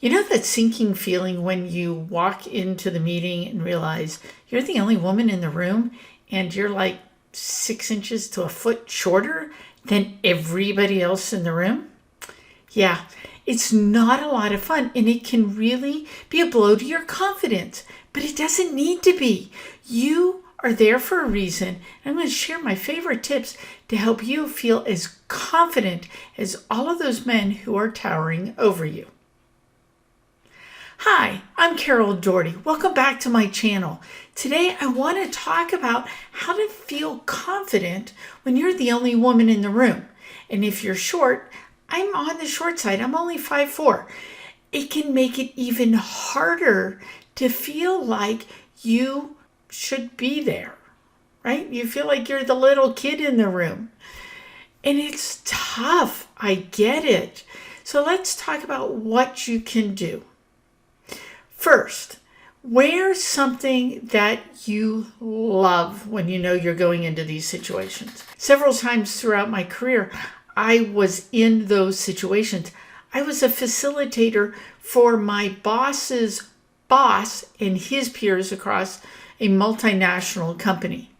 You know that sinking feeling when you walk into the meeting and realize you're the only woman in the room and you're like 6 inches to a foot shorter than everybody else in the room? Yeah, it's not a lot of fun and it can really be a blow to your confidence, but it doesn't need to be. You are there for a reason. I'm going to share my favorite tips to help you feel as confident as all of those men who are towering over you. Hi, I'm Carol Doherty. Welcome back to my channel. Today I want to talk about how to feel confident when you're the only woman in the room. And if you're short, I'm on the short side. I'm only 5'4". It can make it even harder to feel like you should be there, right? You feel like you're the little kid in the room. And it's tough. I get it. So let's talk about what you can do. First, wear something that you love when you know you're going into these situations. Several times throughout my career, I was in those situations. I was a facilitator for my boss's boss and his peers across a multinational company.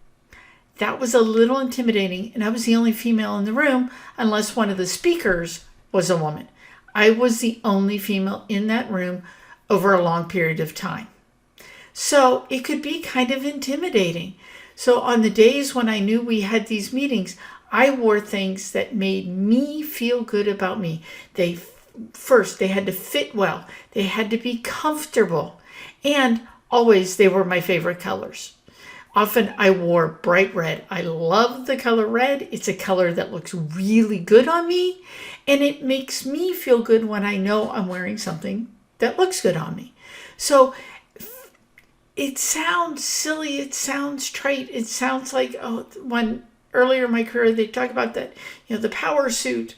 That was a little intimidating, and I was the only female in the room unless one of the speakers was a woman. I was the only female in that room over a long period of time. So it could be kind of intimidating. So on the days when I knew we had these meetings, I wore things that made me feel good about me. They had to fit well. They had to be comfortable. And always they were my favorite colors. Often I wore bright red. I love the color red. It's a color that looks really good on me. And it makes me feel good when I know I'm wearing something that looks good on me. So it sounds silly. It sounds trite. It sounds like, when earlier in my career, they talk about that, the power suit.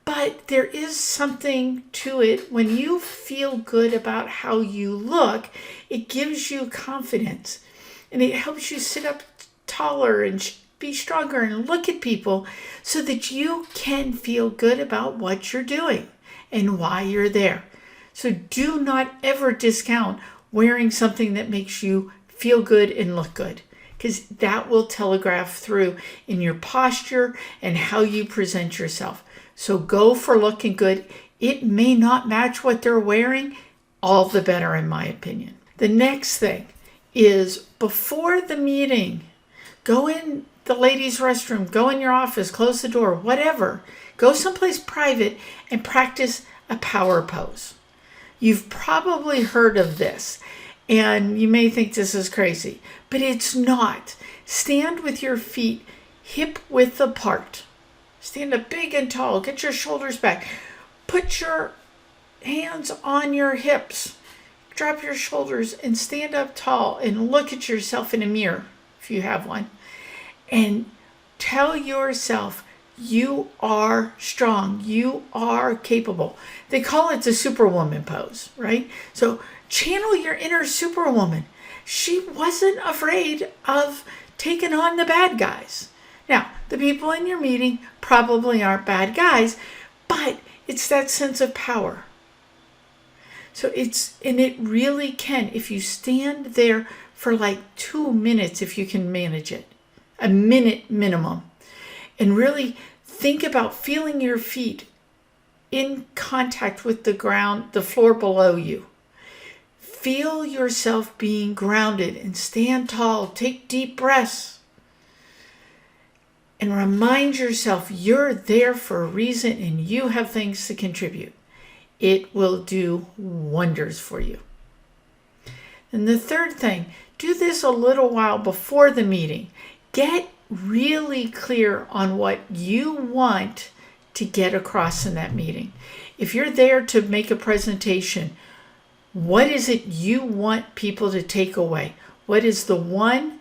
But there is something to it. When you feel good about how you look, it gives you confidence. And it helps you sit up taller and be stronger and look at people so that you can feel good about what you're doing and why you're there. So do not ever discount wearing something that makes you feel good and look good, because that will telegraph through in your posture and how you present yourself. So go for looking good. It may not match what they're wearing, all the better in my opinion. The next thing is before the meeting, go in the ladies' restroom, go in your office, close the door, whatever. Go someplace private and practice a power pose. You've probably heard of this, and you may think this is crazy, but it's not. Stand with your feet hip width apart. Stand up big and tall. Get your shoulders back. Put your hands on your hips. Drop your shoulders and stand up tall and look at yourself in a mirror, if you have one, and tell yourself you are strong. You are capable. They call it the Superwoman pose, right? So channel your inner Superwoman. She wasn't afraid of taking on the bad guys. Now, the people in your meeting probably aren't bad guys, but it's that sense of power. So it really can, if you stand there for like 2 minutes, if you can manage it, a minute minimum, and really think about feeling your feet in contact with the ground, the floor below you. Feel yourself being grounded and stand tall. Take deep breaths. And remind yourself you're there for a reason and you have things to contribute. It will do wonders for you. And the third thing, do this a little while before the meeting. Get really clear on what you want to get across in that meeting. If you're there to make a presentation, what is it you want people to take away? What is the 1,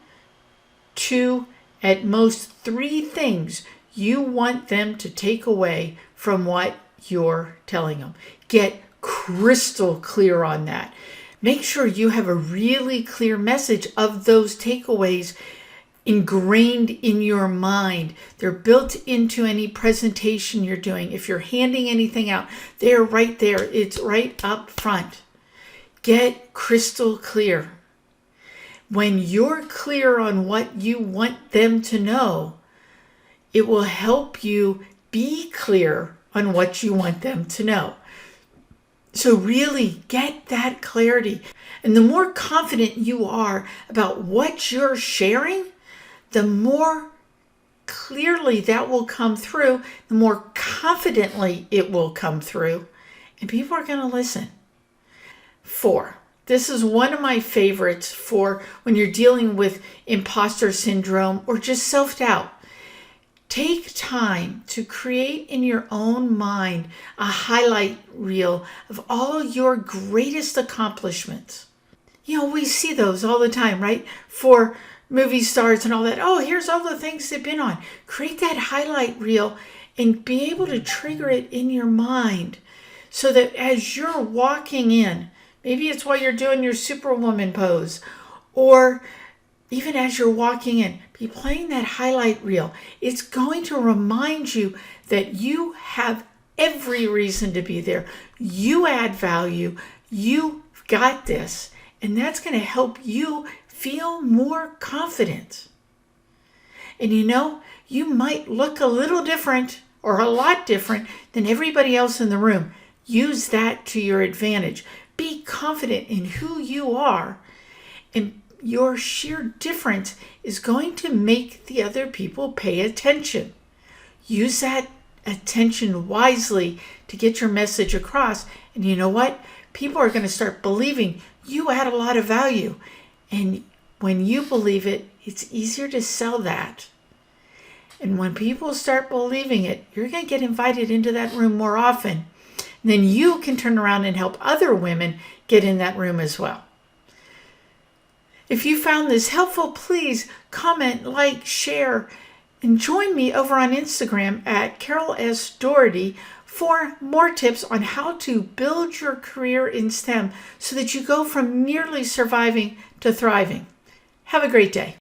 2, at most 3 things you want them to take away from what you're telling them? Get crystal clear on that. Make sure you have a really clear message of those takeaways ingrained in your mind. They're built into any presentation you're doing. If you're handing anything out, they're right there. It's right up front. Get crystal clear. When you're clear on what you want them to know, it will help you be clear on what you want them to know. So really get that clarity. And the more confident you are about what you're sharing, the more clearly that will come through, the more confidently it will come through, and people are going to listen. 4. This is one of my favorites for when you're dealing with imposter syndrome or just self-doubt. Take time to create in your own mind a highlight reel of all your greatest accomplishments. You know, we see those all the time, right? For movie stars and all that. Oh, here's all the things they've been on. Create that highlight reel and be able to trigger it in your mind so that as you're walking in, maybe it's while you're doing your Superwoman pose, or even as you're walking in, be playing that highlight reel. It's going to remind you that you have every reason to be there. You add value. You got this. And that's going to help you feel more confident. And you know, you might look a little different or a lot different than everybody else in the room. Use that to your advantage. Be confident in who you are, and your sheer difference is going to make the other people pay attention. Use that attention wisely to get your message across. And you know what? People are going to start believing you add a lot of value. And when you believe it, it's easier to sell that. And when people start believing it, you're going to get invited into that room more often. And then you can turn around and help other women get in that room as well. If you found this helpful, please comment, like, share, and join me over on Instagram at Carol S. Doherty for more tips on how to build your career in STEM so that you go from merely surviving to thriving. Have a great day.